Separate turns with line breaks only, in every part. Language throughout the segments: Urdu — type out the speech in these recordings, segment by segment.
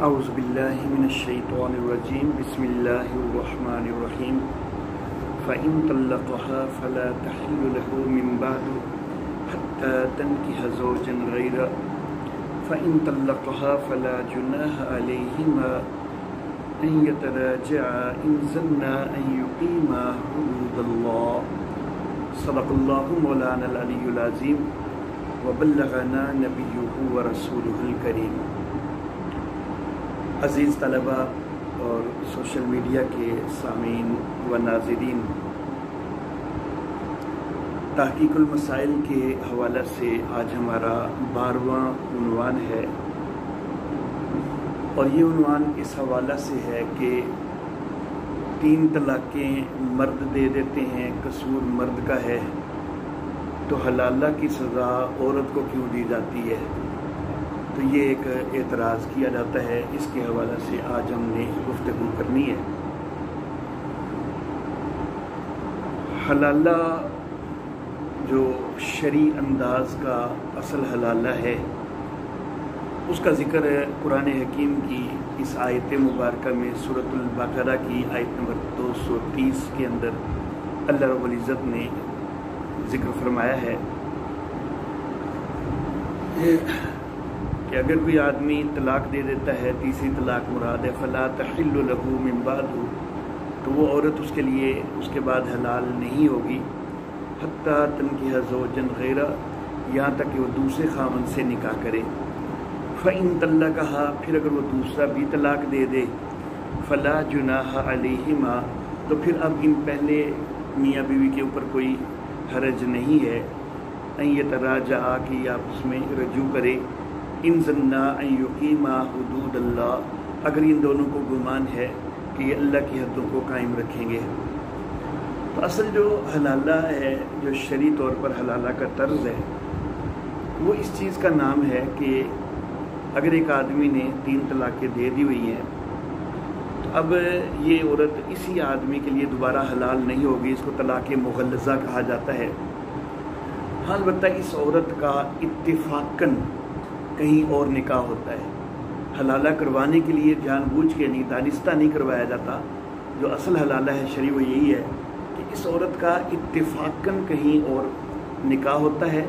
اعوذ باللہ من الشیطان الرجیم بسم اللہ الرحمن الرحیم فإن طلقها فلا تحل له من بعد حتى تنكح زوجا غيره فإن طلقها فلا جناح عليهما أن يتراجعا إن ظنا أن يقيما حدود الله صدق الله مولانا العلی العظیم وبلغنا نبیہ ورسولہ الکریم۔ عزیز طلبہ اور سوشل میڈیا کے سامعین و ناظرین، تحقیق المسائل کے حوالے سے آج ہمارا 12واں عنوان ہے، اور یہ عنوان اس حوالہ سے ہے کہ 3 طلاقیں مرد دے دیتے ہیں، قصور مرد کا ہے، تو حلالہ کی سزا عورت کو کیوں دی جاتی ہے؟ تو یہ ایک اعتراض کیا جاتا ہے، اس کے حوالے سے آج ہم نے گفتگو کرنی ہے۔ حلالہ جو شرعی انداز کا اصل حلالہ ہے، اس کا ذکر قرآن حکیم کی اس آیت مبارکہ میں سورۃ البقرہ کی آیت نمبر 230 کے اندر اللہ رب العزت نے ذکر فرمایا ہے کہ اگر کوئی آدمی طلاق دے دیتا ہے، تیسری طلاق مراد ہے، فلا تحل له من بعد، تو وہ عورت اس کے لیے اس کے بعد حلال نہیں ہوگی، حتی تنکح زوجا غیرہ، یہاں تک کہ وہ دوسرے خاوند سے نکاح کرے۔ فإن طلقها، پھر اگر وہ دوسرا بھی طلاق دے دے، فلا جناح علیہما، تو پھر اب ان پہلے میاں بیوی کے اوپر کوئی حرج نہیں ہے، ان یتراجعا، کہ آپس میں رجوع کرے، ان ظنا ان یقیما حدود اللہ، اگر ان دونوں کو گمان ہے کہ یہ اللہ کی حدوں کو قائم رکھیں گے۔ تو اصل جو حلالہ ہے، جو شرعی طور پر حلالہ کا طرز ہے، وہ اس چیز کا نام ہے کہ اگر ایک آدمی نے 3 طلاقیں دے دی ہوئی ہیں، تو اب یہ عورت اسی آدمی کے لیے دوبارہ حلال نہیں ہوگی، اس کو طلاق مغلظہ کہا جاتا ہے۔ ہاں، البتہ اس عورت کا اتفاقاً کہیں اور نکاح ہوتا ہے، حلالہ کروانے کے لیے جان بوجھ کے نہیں، دانستہ نہیں کروایا جاتا۔ جو اصل حلالہ ہے شرعی، وہ یہی ہے کہ اس عورت کا اتفاقاً کہیں اور نکاح ہوتا ہے،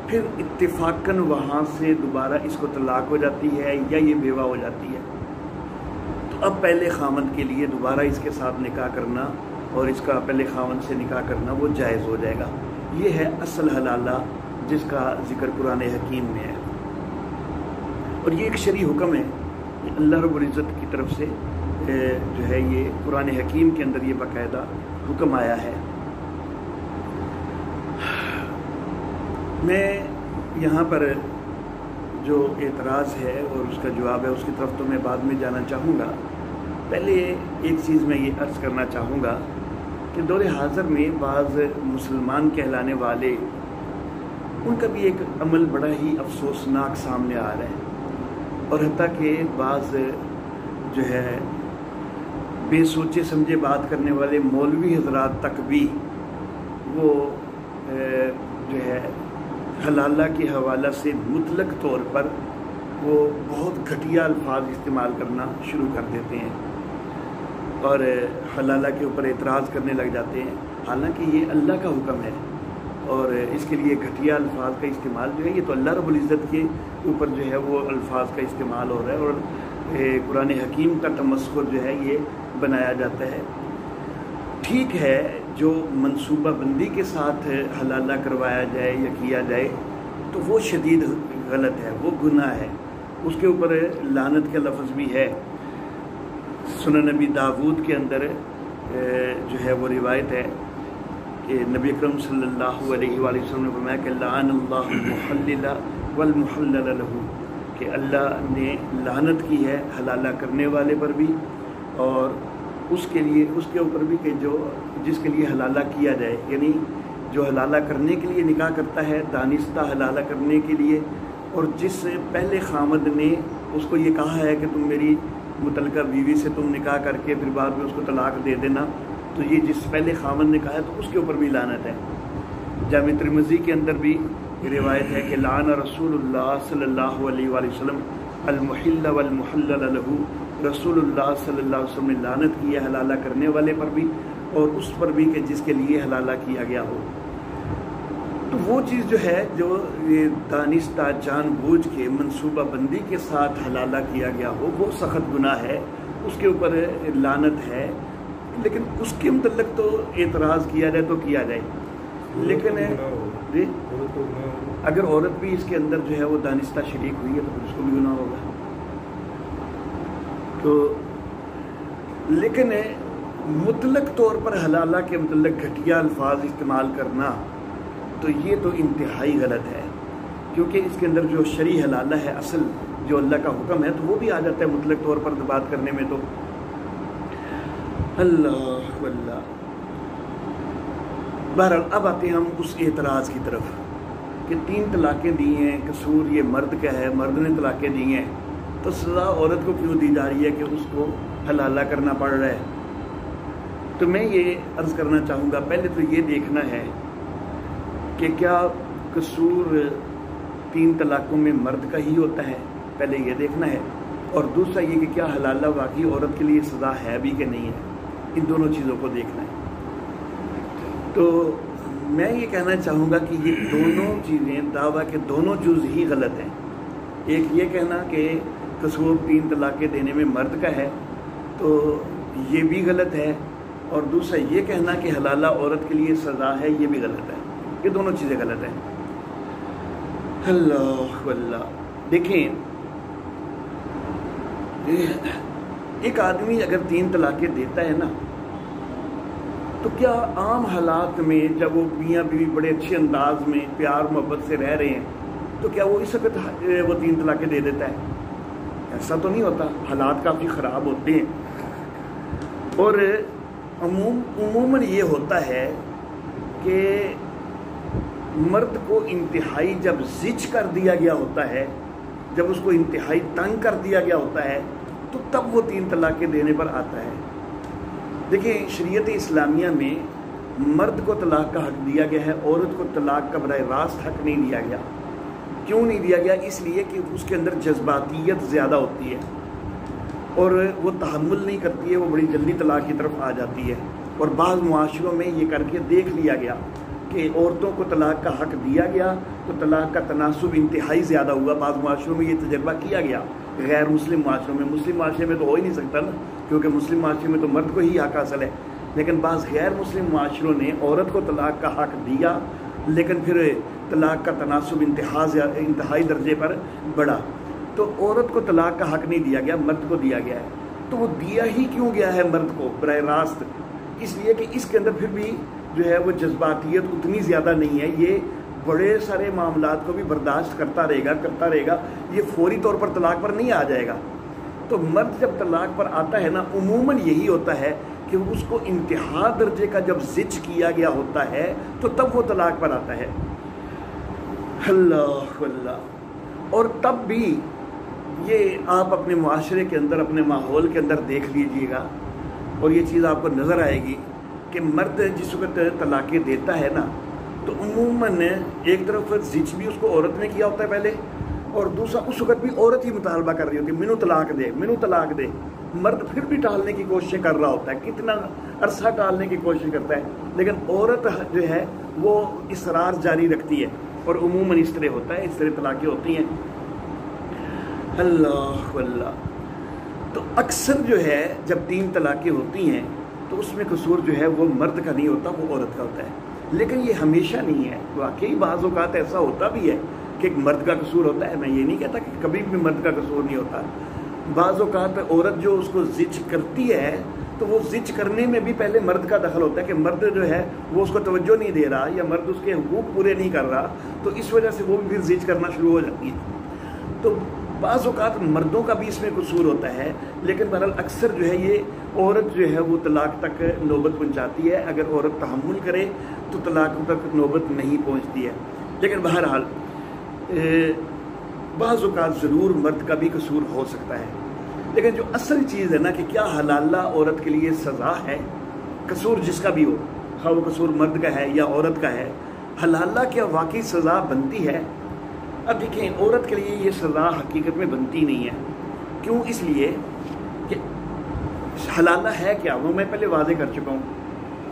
پھر اتفاقاً وہاں سے دوبارہ اس کو طلاق ہو جاتی ہے یا یہ بیوہ ہو جاتی ہے، تو اب پہلے خاوند کے لیے دوبارہ اس کے ساتھ نکاح کرنا اور اس کا پہلے خاوند سے نکاح کرنا وہ جائز ہو جائے گا۔ یہ ہے اصل حلالہ جس کا ذکر قرآن حکیم میں ہے، اور یہ ایک شرعی حکم ہے، اللہ رب العزت کی طرف سے جو ہے یہ قرآن حکیم کے اندر یہ باقاعدہ حکم آیا ہے۔ میں یہاں پر جو اعتراض ہے اور اس کا جواب ہے، اس کی طرف تو میں بعد میں جانا چاہوں گا۔ پہلے ایک چیز میں یہ عرض کرنا چاہوں گا کہ دور حاضر میں بعض مسلمان کہلانے والے، ان کا بھی ایک عمل بڑا ہی افسوسناک سامنے آ رہا ہے، اور حتیٰ کہ بعض جو ہے بے سوچے سمجھے بات کرنے والے مولوی حضرات تک بھی وہ جو ہے حلالہ کے حوالہ سے مطلق طور پر وہ بہت گھٹیا الفاظ استعمال کرنا شروع کر دیتے ہیں اور حلالہ کے اوپر اعتراض کرنے لگ جاتے ہیں، حالانکہ یہ اللہ کا حکم ہے، اور اس کے لیے گھٹیا الفاظ کا استعمال جو ہے یہ تو اللہ رب العزت کے اوپر جو ہے وہ الفاظ کا استعمال ہو رہا ہے، اور قرآن حکیم کا تمسخر جو ہے یہ بنایا جاتا ہے۔ ٹھیک ہے، جو منصوبہ بندی کے ساتھ حلالہ کروایا جائے یا کیا جائے تو وہ شدید غلط ہے، وہ گناہ ہے، اس کے اوپر لعنت کا لفظ بھی ہے۔ سنن نبی داود کے اندر جو ہے وہ روایت ہے کہ نبی اکرم صلی اللہ علیہ وآلہ وسلم نے فرمایا کہ لعن اللہ المحلل والمحلل له، کہ اللہ نے لعنت کی ہے حلالہ کرنے والے پر بھی اور اس کے اوپر بھی کہ جو جس کے لیے حلالہ کیا جائے، یعنی جو حلالہ کرنے کے لیے نکاح کرتا ہے، دانستہ حلالہ کرنے کے لیے، اور جس پہلے خامد نے اس کو یہ کہا ہے کہ تم میری متعلقہ بیوی سے تم نکاح کر کے پھر بعد میں اس کو طلاق دے دینا، تو یہ جس پہلے خامد نے کہا ہے تو اس کے اوپر بھی لعنت ہے۔ جامع ترمذی کے اندر بھی روایت ہے کہ لعن رسول اللہ صلی اللہ علیہ وآلہ وسلم المحل والمحلل لہو، رسول اللہ صلی اللہ علیہ وسلم نے لعنت کی ہے حلالہ کرنے والے پر بھی اور اس پر بھی کہ جس کے لیے حلالہ کیا گیا ہو۔ تو وہ چیز جو ہے جو یہ دانستہ جان بوجھ کے منصوبہ بندی کے ساتھ حلالہ کیا گیا ہو، وہ سخت گناہ ہے، اس کے اوپر لعنت ہے۔ لیکن اس کے متعلق تو اعتراض کیا جائے تو کیا جائے، لیکن جی اگر عورت بھی اس کے اندر جو ہے وہ دانستہ شریک ہوئی ہے تو پھر اس کو بھی گناہ ہوگا۔ تو لیکن مطلق طور پر حلالہ کے متعلق گھٹیا الفاظ استعمال کرنا تو یہ تو انتہائی غلط ہے، کیونکہ اس کے اندر جو شرعی حلالہ ہے، اصل جو اللہ کا حکم ہے، تو وہ بھی آ جاتا ہے مطلق طور پر بات کرنے میں۔ تو اللہ اللہ، بہرحال اب آتے ہیں ہم اس اعتراض کی طرف کہ 3 طلاقیں دی ہیں، قصور یہ مرد کا ہے، مرد نے طلاقیں دی ہیں، تو سزا عورت کو کیوں دی جا رہی ہے کہ اس کو حلالہ کرنا پڑ رہا ہے؟ تو میں یہ عرض کرنا چاہوں گا، پہلے تو یہ دیکھنا ہے کہ کیا قصور 3 طلاقوں میں مرد کا ہی ہوتا ہے، پہلے یہ دیکھنا ہے، اور دوسرا یہ کہ کیا حلالہ واقعی عورت کے لیے سزا ہے بھی کہ نہیں ہے، ان دونوں چیزوں کو دیکھنا ہے۔ تو میں یہ کہنا چاہوں گا کہ یہ دونوں چیزیں دعویٰ کے دونوں جز ہی غلط ہیں۔ ایک یہ کہنا کہ قصور 3 طلاقیں دینے میں مرد کا ہے تو یہ بھی غلط ہے، اور دوسرا یہ کہنا کہ حلالہ عورت کے لیے سزا ہے، یہ بھی غلط ہے۔ یہ دونوں چیزیں غلط ہیں۔ اللہ اللہ، دیکھیں ایک آدمی اگر 3 طلاقیں دیتا ہے نا، تو کیا عام حالات میں جب وہ میاں بیوی بڑے اچھے انداز میں پیار محبت سے رہ رہے ہیں تو کیا وہ اس وقت وہ 3 طلاقیں دے دیتا ہے؟ ایسا تو نہیں ہوتا، حالات کافی خراب ہوتے ہیں، اور عموماً یہ ہوتا ہے کہ مرد کو انتہائی جب زج کر دیا گیا ہوتا ہے، جب اس کو انتہائی تنگ کر دیا گیا ہوتا ہے، تو تب وہ 3 طلاقیں دینے پر آتا ہے۔ دیکھیں شریعت اسلامیہ میں مرد کو طلاق کا حق دیا گیا ہے، عورت کو طلاق کا براہ راست حق نہیں دیا گیا۔ کیوں نہیں دیا گیا؟ اس لیے کہ اس کے اندر جذباتیت زیادہ ہوتی ہے اور وہ تحمل نہیں کرتی ہے، وہ بڑی جلدی طلاق کی طرف آ جاتی ہے، اور بعض معاشروں میں یہ کر کے دیکھ لیا گیا کہ عورتوں کو طلاق کا حق دیا گیا تو طلاق کا تناسب انتہائی زیادہ ہوا۔ بعض معاشروں میں یہ تجربہ کیا گیا، غیر مسلم معاشروں میں، مسلم معاشرے میں تو ہو ہی نہیں سکتا نا، کیونکہ مسلم معاشرے میں تو مرد کو ہی حق حاصل ہے، لیکن بعض غیر مسلم معاشروں نے عورت کو طلاق کا حق دیا، لیکن پھر طلاق کا تناسب انتہائی درجے پر بڑھا، تو عورت کو طلاق کا حق نہیں دیا گیا، مرد کو دیا گیا ہے۔ تو وہ دیا ہی کیوں گیا ہے مرد کو براہ راست؟ اس لیے کہ اس کے اندر پھر بھی جو ہے وہ جذباتیت اتنی زیادہ نہیں ہے، یہ بڑے سارے معاملات کو بھی برداشت کرتا رہے گا، یہ فوری طور پر طلاق پر نہیں آ جائے گا۔ تو مرد جب طلاق پر آتا ہے نا، عموماً یہی ہوتا ہے کہ اس کو انتہا درجے کا جب زج کیا گیا ہوتا ہے تو تب وہ طلاق پر آتا ہے۔ اللہ اللہ، اور تب بھی یہ آپ اپنے معاشرے کے اندر، اپنے ماحول کے اندر دیکھ لیجئے گا، اور یہ چیز آپ کو نظر آئے گی کہ مرد جس وقت طلاقیں دیتا ہے نا، تو عموماً ایک طرف زج بھی اس کو عورت نے کیا ہوتا ہے پہلے، اور دوسرا اس وقت بھی عورت ہی مطالبہ کر رہی ہوتی ہے مینو طلاق دے۔ مرد پھر بھی ٹالنے کی کوشش کر رہا ہوتا ہے، کتنا عرصہ ٹالنے کی کوشش کرتا ہے، لیکن عورت جو ہے وہ اصرار جاری رکھتی ہے، اور عموماً اس طرح ہوتا ہے، اس طرح طلاقیں ہوتی ہیں۔ اللہ اللہ، تو اکثر جو ہے جب 3 طلاقیں ہوتی ہیں تو اس میں قصور جو ہے وہ مرد کا نہیں ہوتا، وہ عورت کا ہوتا ہے، لیکن یہ ہمیشہ نہیں ہے۔ واقعی بعض اوقات ایسا ہوتا بھی ہے کہ ایک مرد کا قصور ہوتا ہے، میں یہ نہیں کہتا کہ کبھی بھی مرد کا قصور نہیں ہوتا۔ بعض اوقات عورت جو اس کو زج کرتی ہے تو وہ زج کرنے میں بھی پہلے مرد کا دخل ہوتا ہے کہ مرد جو ہے وہ اس کو توجہ نہیں دے رہا، یا مرد اس کے حقوق پورے نہیں کر رہا، تو اس وجہ سے وہ بھی پھر زج کرنا شروع ہو جاتی ہے۔ تو بعض اوقات مردوں کا بھی اس میں قصور ہوتا ہے، لیکن بہرحال اکثر جو ہے یہ عورت جو ہے وہ طلاق تک نوبت پہنچاتی ہے۔ اگر عورت تحمل کرے تو طلاق تک نوبت نہیں پہنچتی ہے، لیکن بہرحال بعض اوقات ضرور مرد کا بھی قصور ہو سکتا ہے۔ لیکن جو اصل چیز ہے نا کہ کیا حلالہ عورت کے لیے سزا ہے؟ قصور جس کا بھی ہو، خواہ وہ قصور مرد کا ہے یا عورت کا ہے، حلالہ کیا واقعی سزا بنتی ہے؟ اب دیکھیں عورت کے لیے یہ سزا حقیقت میں بنتی نہیں ہے. کیوں؟ اس لیے کہ حلالہ ہے کیا وہ میں پہلے واضح کر چکا ہوں.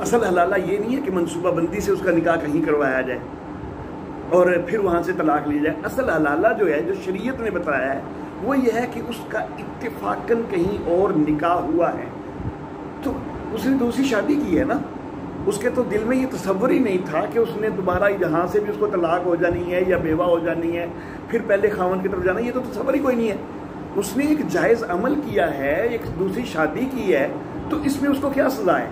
اصل حلالہ یہ نہیں ہے کہ منصوبہ بندی سے اس کا نکاح کہیں کروایا جائے اور پھر وہاں سے طلاق لی جائے. اصل حلالہ جو ہے، جو شریعت نے بتایا ہے، وہ یہ ہے کہ اس کا اتفاقاً کہیں اور نکاح ہوا ہے. تو اس نے دوسری شادی کی ہے نا، اس کے تو دل میں یہ تصور ہی نہیں تھا کہ اس نے دوبارہ یہاں سے بھی اس کو طلاق ہو جانی ہے یا بیوہ ہو جانی ہے پھر پہلے خاوند کی طرف جانا. یہ تو تصور ہی کوئی نہیں ہے. اس نے ایک جائز عمل کیا ہے، ایک دوسری شادی کی ہے، تو اس میں اس کو کیا سزا ہے؟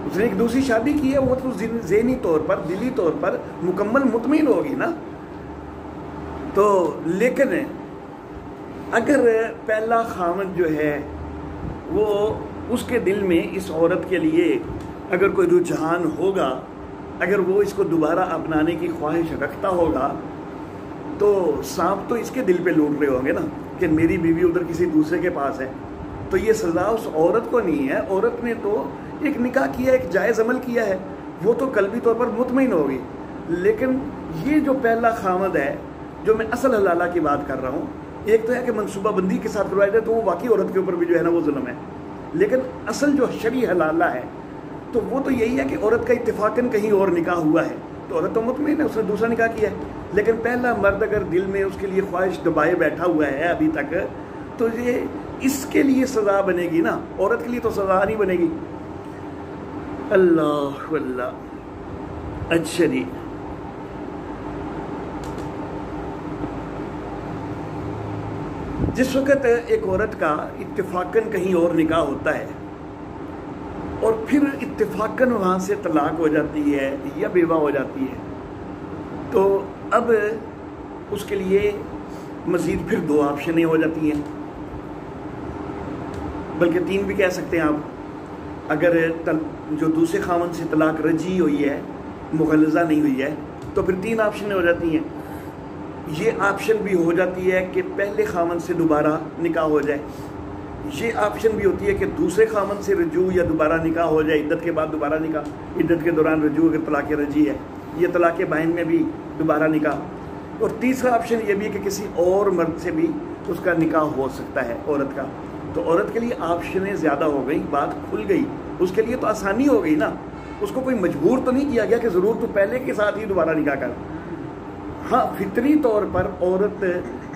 اس نے ایک دوسری شادی کی ہے، وہ تو ذہنی طور پر، دلی طور پر مکمل مطمئن ہوگی نا. تو لیکن اگر پہلا خاوند جو ہے وہ اس کے دل میں اس عورت کے لیے اگر کوئی رجحان ہوگا، اگر وہ اس کو دوبارہ اپنانے کی خواہش رکھتا ہوگا، تو سانپ تو اس کے دل پہ لوٹ رہے ہوں گے نا کہ میری بیوی ادھر کسی دوسرے کے پاس ہے. تو یہ سزا اس عورت کو نہیں ہے. عورت نے تو ایک نکاح کیا، ایک جائز عمل کیا ہے، وہ تو قلبی طور پر مطمئن ہوگی. لیکن یہ جو پہلا خاوند ہے، جو میں اصل حلالہ کی بات کر رہا ہوں، ایک تو ہے کہ منصوبہ بندی کے ساتھ کروایا جائے تو وہ واقعی عورت کے اوپر بھی جو ہے نا وہ ظلم ہے. لیکن اصل جو شرعی حلالہ ہے تو وہ تو یہی ہے کہ عورت کا اتفاقاً کہیں اور نکاح ہوا ہے تو عورت تو مطمئن ہے، اس نے دوسرا نکاح کیا ہے. لیکن پہلا مرد اگر دل میں اس کے لیے خواہش دبائے بیٹھا ہوا ہے ابھی تک، تو یہ اس کے لیے سزا بنے گی نا، عورت کے لیے تو سزا نہیں بنے گی. اللہ اللہ. اچھا جی، جس وقت ایک عورت کا اتفاقاً کہیں اور نکاح ہوتا ہے اور پھر اتفاقاً وہاں سے طلاق ہو جاتی ہے یا بیوہ ہو جاتی ہے، تو اب اس کے لیے مزید پھر 2 آپشنیں ہو جاتی ہیں، بلکہ 3 بھی کہہ سکتے ہیں آپ. اگر جو دوسرے خاوند سے طلاق رجعی ہوئی ہے، مغلظہ نہیں ہوئی ہے، تو پھر 3 آپشنیں ہو جاتی ہیں. یہ آپشن بھی ہو جاتی ہے کہ پہلے خاوند سے دوبارہ نکاح ہو جائے. یہ آپشن بھی ہوتی ہے کہ دوسرے خاوند سے رجوع یا دوبارہ نکاح ہو جائے، عدت کے بعد دوبارہ نکاح، عدت کے دوران رجوع اگر طلاق رجعی ہے، یہ طلاق بائن میں بھی دوبارہ نکاح. اور تیسرا آپشن یہ بھی ہے کہ کسی اور مرد سے بھی اس کا نکاح ہو سکتا ہے عورت کا. تو عورت کے لیے آپشنیں زیادہ ہو گئی، بات کھل گئی، اس کے لیے تو آسانی ہو گئی نا. اس کو کوئی مجبور تو نہیں کیا گیا کہ ضرور تو پہلے کے ساتھ ہی دوبارہ نکاح کر. ہاں، فطری طور پر عورت،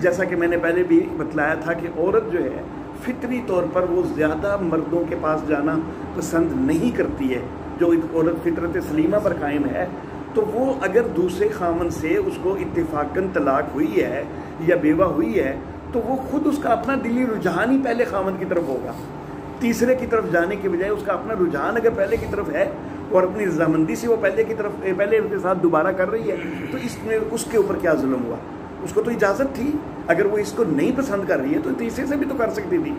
جیسا کہ میں نے پہلے بھی بتلایا تھا کہ عورت جو ہے فطری طور پر وہ زیادہ مردوں کے پاس جانا پسند نہیں کرتی ہے. جو عورت فطرت سلیمہ پر قائم ہے، تو وہ اگر دوسرے خاوند سے اس کو اتفاقاً طلاق ہوئی ہے یا بیوہ ہوئی ہے، تو وہ خود اس کا اپنا دلی رجحان ہی پہلے خاوند کی طرف ہوگا. تیسرے کی طرف جانے کے بجائے اس کا اپنا رجحان اگر پہلے کی طرف ہے اور اپنی رضامندی سے وہ پہلے کے ساتھ دوبارہ کر رہی ہے، تو اس میں اس کے اوپر کیا ظلم ہوا؟ اس کو تو اجازت تھی. اگر وہ اس کو نہیں پسند کر رہی ہے تو تیسرے سے بھی تو کر سکتی تھی،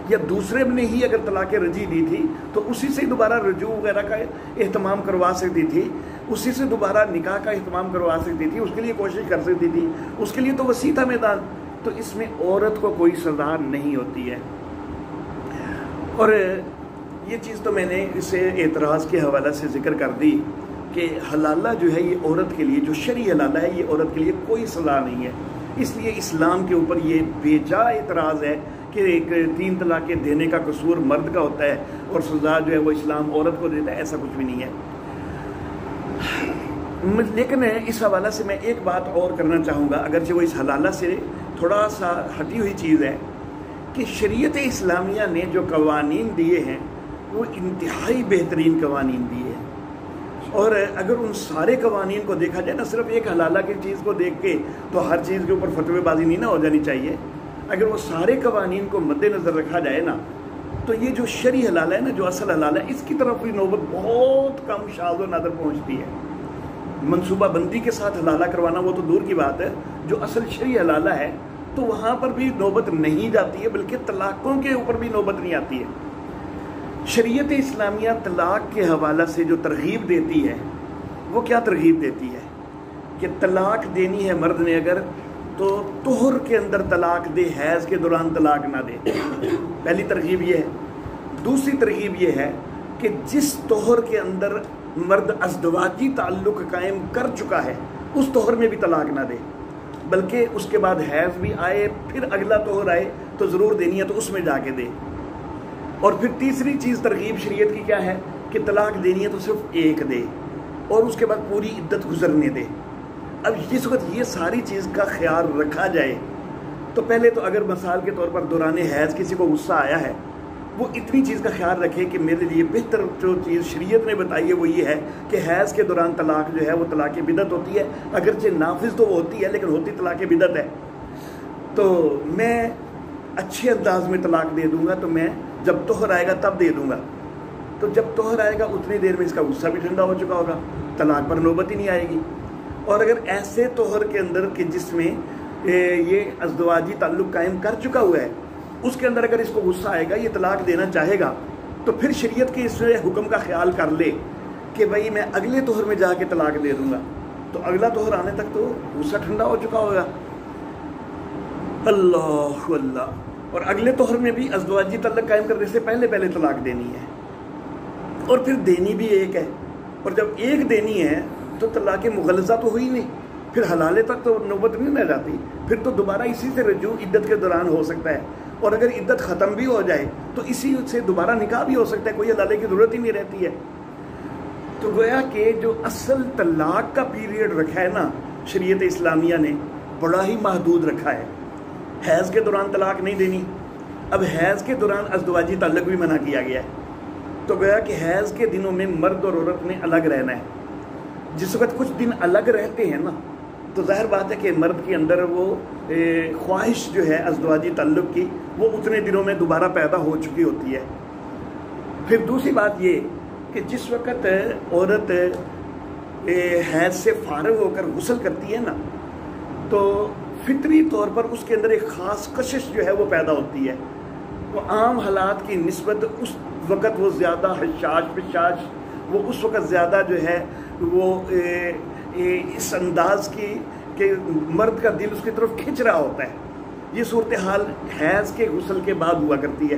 یا دوسرے نے ہی اگر طلاق رجعی دی تھی تو اسی سے دوبارہ رجوع وغیرہ کا اہتمام کروا سکتی تھی، اسی سے دوبارہ نکاح کا اہتمام کروا سکتی تھی، اس کے لیے کوشش کر سکتی تھی. اس کے لیے تو وسیع تھا میدان. تو اس میں عورت کو کوئی سزا نہیں ہوتی ہے. اور یہ چیز تو میں نے اسے اعتراض کے حوالے سے ذکر کر دی کہ حلالہ جو ہے یہ عورت کے لیے، جو شرعی حلالہ ہے، یہ عورت کے لیے کوئی سزا نہیں ہے. اس لیے اسلام کے اوپر یہ بے جا اعتراض ہے کہ ایک 3 طلاقیں دینے کا قصور مرد کا ہوتا ہے اور سزا جو ہے وہ اسلام عورت کو دیتا ہے. ایسا کچھ بھی نہیں ہے. لیکن اس حوالے سے میں ایک بات اور کرنا چاہوں گا، اگرچہ وہ اس حلالہ سے تھوڑا سا ہٹی ہوئی چیز ہے، کہ شریعت اسلامیہ نے جو قوانین دیے ہیں وہ انتہائی بہترین قوانین دیے ہیں. اور اگر ان سارے قوانین کو دیکھا جائے نا، صرف ایک حلالہ کی چیز کو دیکھ کے تو ہر چیز کے اوپر فتوی بازی نہیں نہ ہو جانی چاہیے. اگر وہ سارے قوانین کو مد نظر رکھا جائے نا، تو یہ جو شرعی حلالہ ہے نا، جو اصل حلالہ ہے، اس کی طرف بھی نوبت بہت کم شاذ و نادر پہنچتی ہے. منصوبہ بندی کے ساتھ حلالہ کروانا وہ تو دور کی بات ہے، جو اصل شرعی حلالہ ہے تو وہاں پر بھی نوبت نہیں جاتی ہے، بلکہ طلاقوں کے اوپر بھی نوبت نہیں آتی ہے. شریعت اسلامیہ طلاق کے حوالہ سے جو ترغیب دیتی ہے، وہ کیا ترغیب دیتی ہے کہ طلاق دینی ہے مرد نے اگر، تو طہر کے اندر طلاق دے، حیض کے دوران طلاق نہ دے. پہلی ترغیب یہ ہے. دوسری ترغیب یہ ہے کہ جس طہر کے اندر مرد ازدواجی تعلق قائم کر چکا ہے، اس طہر میں بھی طلاق نہ دے. بلکہ اس کے بعد حیض بھی آئے پھر اگلا طہر آئے تو ضرور دینی ہے تو اس میں جا کے دے. اور پھر تیسری چیز ترغیب شریعت کی کیا ہے کہ طلاق دینی ہے تو صرف ایک دے اور اس کے بعد پوری عدت گزرنے دے. اب جس وقت یہ ساری چیز کا خیال رکھا جائے تو پہلے تو اگر مثال کے طور پر دوران حیض کسی کو غصہ آیا ہے وہ اتنی چیز کا خیال رکھے کہ میرے لیے بہتر جو چیز شریعت نے بتائی ہے وہ یہ ہے کہ حیض کے دوران طلاق جو ہے وہ طلاق بدعت ہوتی ہے. اگرچہ نافذ تو وہ ہوتی ہے لیکن ہوتی طلاق بدعت ہے. تو میں اچھے انداز میں طلاق دے دوں گا تو میں جب طہر آئے گا تب دے دوں گا. تو جب طہر آئے گا اتنی دیر میں اس کا غصہ بھی ٹھنڈا ہو چکا ہوگا, طلاق پر نوبت ہی نہیں آئے گی. اور اگر ایسے طہر کے اندر کہ جس میں یہ ازدواجی تعلق قائم کر چکا ہوا ہے اس کے اندر اگر اس کو غصہ آئے گا یہ طلاق دینا چاہے گا تو پھر شریعت کے اس حکم کا خیال کر لے کہ بھائی میں اگلے طہر میں جا کے طلاق دے دوں گا تو اگلا طہر آنے تک تو غصہ ٹھنڈا ہو چکا ہوگا. اللہ اللہ. اور اگلے طہر میں بھی ازدواجی تعلق قائم کرنے سے پہلے طلاق دینی ہے اور پھر دینی بھی ایک ہے. اور جب ایک دینی ہے تو طلاق مغلظہ تو ہوئی نہیں, پھر حلالے تک تو نوبت نہیں رہ جاتی, پھر تو دوبارہ اسی سے رجوع عدت کے دوران ہو سکتا ہے. اور اگر عدت ختم بھی ہو جائے تو اسی سے دوبارہ نکاح بھی ہو سکتا ہے, کوئی حلالے کی ضرورت ہی نہیں رہتی ہے. تو گویا کہ جو اصل طلاق کا پیریڈ رکھا ہے نا شریعت اسلامیہ نے بڑا ہی محدود رکھا ہے. حیض کے دوران طلاق نہیں دینی. اب حیض کے دوران ازدواجی تعلق بھی منع کیا گیا ہے. تو گویا کہ حیض کے دنوں میں مرد اور عورت نے الگ رہنا ہے. جس وقت کچھ دن الگ رہتے ہیں نا تو ظاہر بات ہے کہ مرد کے اندر وہ خواہش جو ہے ازدواجی تعلق کی وہ اتنے دنوں میں دوبارہ پیدا ہو چکی ہوتی ہے. پھر دوسری بات یہ کہ جس وقت عورت حیض سے فارغ ہو کر غسل کرتی ہے نا تو فطری طور پر اس کے اندر ایک خاص کشش جو ہے وہ پیدا ہوتی ہے. وہ عام حالات کی نسبت اس وقت وہ زیادہ حشاش پشاش وہ اس وقت زیادہ جو ہے وہ اس انداز کی کہ مرد کا دل اس کی طرف کھنچ رہا ہوتا ہے. یہ صورتحال حیض کے غسل کے بعد ہوا کرتی ہے.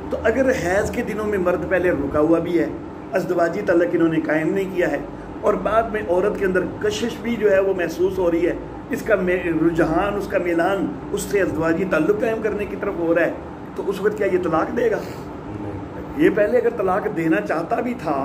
تو اگر حیض کے دنوں میں مرد پہلے رکا ہوا بھی ہے, ازدواجی تعلق انہوں نے قائم نہیں کیا ہے اور بعد میں عورت کے اندر کشش بھی جو ہے وہ محسوس ہو رہی ہے, اس کا رجحان اس کا میلان اس سے ازدواجی تعلق قائم کرنے کی طرف ہو رہا ہے, تو اس وقت کیا یہ طلاق دے گا؟ یہ پہلے اگر طلاق دینا چاہتا بھی تھا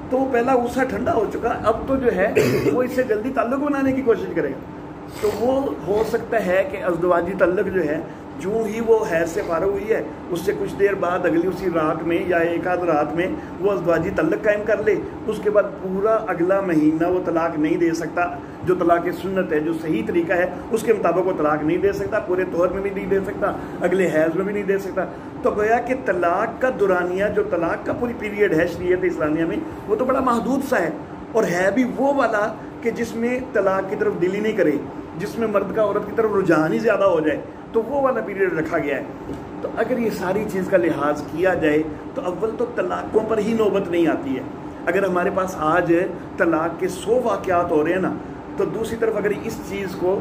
تو وہ پہلا غصہ ٹھنڈا ہو چکا, اب تو جو ہے وہ اس سے جلدی تعلق بنانے کی کوشش کرے گا. تو وہ ہو سکتا ہے کہ ازدواجی تعلق جو ہے جو ہی وہ حیض سے فارغ ہوئی ہے اس سے کچھ دیر بعد اگلی اسی رات میں یا ایک آدھ رات میں وہ ازدواجی تعلق قائم کر لے, اس کے بعد پورا اگلا مہینہ وہ طلاق نہیں دے سکتا. جو طلاق سنت ہے, جو صحیح طریقہ ہے اس کے مطابق وہ طلاق نہیں دے سکتا, پورے طور میں بھی نہیں دے سکتا, اگلے حیض میں بھی نہیں دے سکتا. تو گویا کہ طلاق کا دورانیہ جو طلاق کا پوری پیریڈ ہے شریعت اسلامیہ میں وہ تو بڑا محدود سا ہے, اور ہے بھی وہ والا کہ جس میں طلاق کی طرف دل ہی نہیں کرے, جس میں مرد کا عورت کی طرف رجحان ہی زیادہ ہو جائے, تو وہ والا پیریڈ رکھا گیا ہے. تو اگر یہ ساری چیز کا لحاظ کیا جائے تو اول تو طلاقوں پر ہی نوبت نہیں آتی ہے. اگر ہمارے پاس آج طلاق کے 100 واقعات ہو رہے ہیں نا تو دوسری طرف اگر اس چیز کو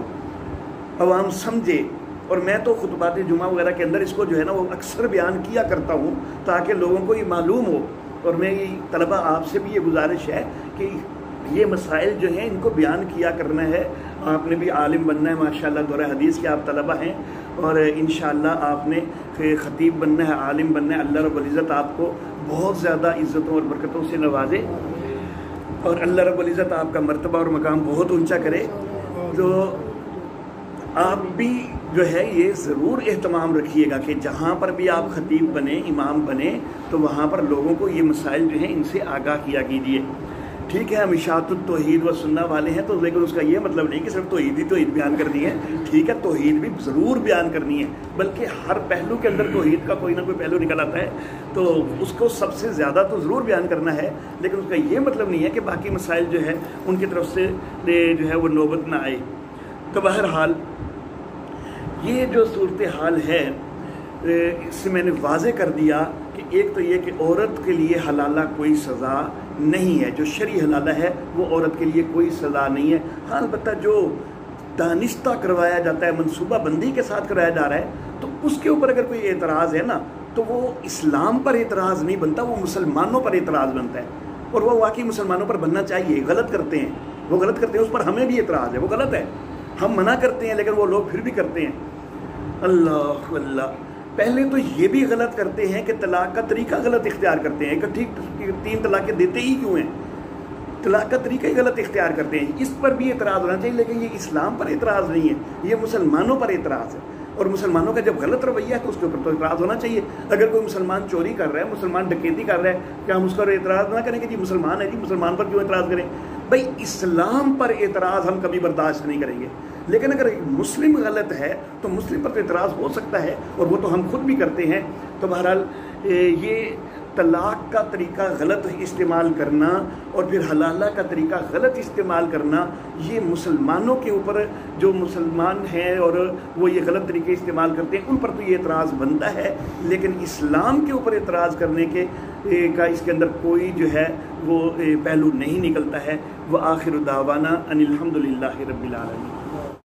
عوام سمجھے, اور میں تو خطبات جمعہ وغیرہ کے اندر اس کو جو ہے نا وہ اکثر بیان کیا کرتا ہوں تاکہ لوگوں کو یہ معلوم ہو, اور میں یہ طلبہ آپ سے بھی یہ گزارش ہے کہ یہ مسائل جو ہیں ان کو بیان کیا کرنا ہے. آپ نے بھی عالم بننا ہے, ماشاءاللہ دورہ حدیث کے آپ طلبہ ہیں, اور انشاءاللہ آپ نے خطیب بننا ہے, عالم بننا ہے. اللہ رب العزت آپ کو بہت زیادہ عزتوں اور برکتوں سے نوازے, اور اللہ رب العزت آپ کا مرتبہ اور مقام بہت اونچا کرے. تو آپ بھی جو ہے یہ ضرور اہتمام رکھیے گا کہ جہاں پر بھی آپ خطیب بنیں, امام بنیں, تو وہاں پر لوگوں کو یہ مسائل جو ہیں ان سے آگاہ کیا کیجیے. ٹھیک ہے, ہم اشاعت التوحید و سنہ والے ہیں, تو لیکن اس کا یہ مطلب نہیں کہ صرف توحید بیان کرنی ہے. ٹھیک ہے, توحید بھی ضرور بیان کرنی ہے, بلکہ ہر پہلو کے اندر توحید کا کوئی نہ کوئی پہلو نکل آتا ہے, تو اس کو سب سے زیادہ تو ضرور بیان کرنا ہے. لیکن اس کا یہ مطلب نہیں ہے کہ باقی مسائل جو ہے ان کی طرف سے جو ہے وہ نوبت نہ آئے. تو بہرحال یہ جو صورتحال ہے اس سے میں نے واضح کر دیا کہ ایک تو یہ کہ عورت کے لیے حلالہ کوئی سزا نہیں ہے, جو شرعی حلالہ ہے وہ عورت کے لیے کوئی سزا نہیں ہے. ہاں البتہ جو دانستہ کروایا جاتا ہے, منصوبہ بندی کے ساتھ کرایا جا رہا ہے, تو اس کے اوپر اگر کوئی اعتراض ہے نا تو وہ اسلام پر اعتراض نہیں بنتا, وہ مسلمانوں پر اعتراض بنتا ہے, اور وہ واقعی مسلمانوں پر بننا چاہیے. غلط کرتے ہیں, وہ غلط کرتے ہیں, اس پر ہمیں بھی اعتراض ہے, وہ غلط ہے. ہم منع کرتے ہیں لیکن وہ لوگ پھر بھی کرتے ہیں۔ اللہ اللہ، پہلے تو یہ بھی غلط کرتے ہیں کہ طلاق کا طریقہ غلط اختیار کرتے ہیں، کہ ٹھیک 3 طلاقیں دیتے ہی کیوں ہیں، طلاق کا طریقہ ہی غلط اختیار کرتے ہیں۔ اس پر بھی اعتراض ہونا چاہیے، لیکن یہ اسلام پر اعتراض نہیں ہے، یہ مسلمانوں پر اعتراض ہے، اور مسلمانوں کا جب غلط رویہ ہے تو اس کے اوپر تو اعتراض ہونا چاہیے۔ اگر کوئی مسلمان چوری کر رہا ہے، مسلمان ڈکیتی کر رہا ہے، کیا ہم اس پر اعتراض نہ کریں کہ جی مسلمان ہے، جی مسلمان پر کیوں اعتراض کریں؟ بھائی اسلام پر اعتراض ہم کبھی برداشت نہیں کریں گے، لیکن اگر مسلم غلط ہے تو مسلم پر تو اعتراض ہو سکتا ہے، اور وہ تو ہم خود بھی کرتے ہیں۔ تو بہرحال یہ طلاق کا طریقہ غلط استعمال کرنا اور پھر حلالہ کا طریقہ غلط استعمال کرنا، یہ مسلمانوں کے اوپر، جو مسلمان ہیں اور وہ یہ غلط طریقے استعمال کرتے ہیں، ان پر تو یہ اعتراض بنتا ہے، لیکن اسلام کے اوپر اعتراض کرنے کا اس کے اندر کوئی جو ہے وہ پہلو نہیں نکلتا ہے۔ وآخر دعوانا ان الحمد للہ رب العالمین۔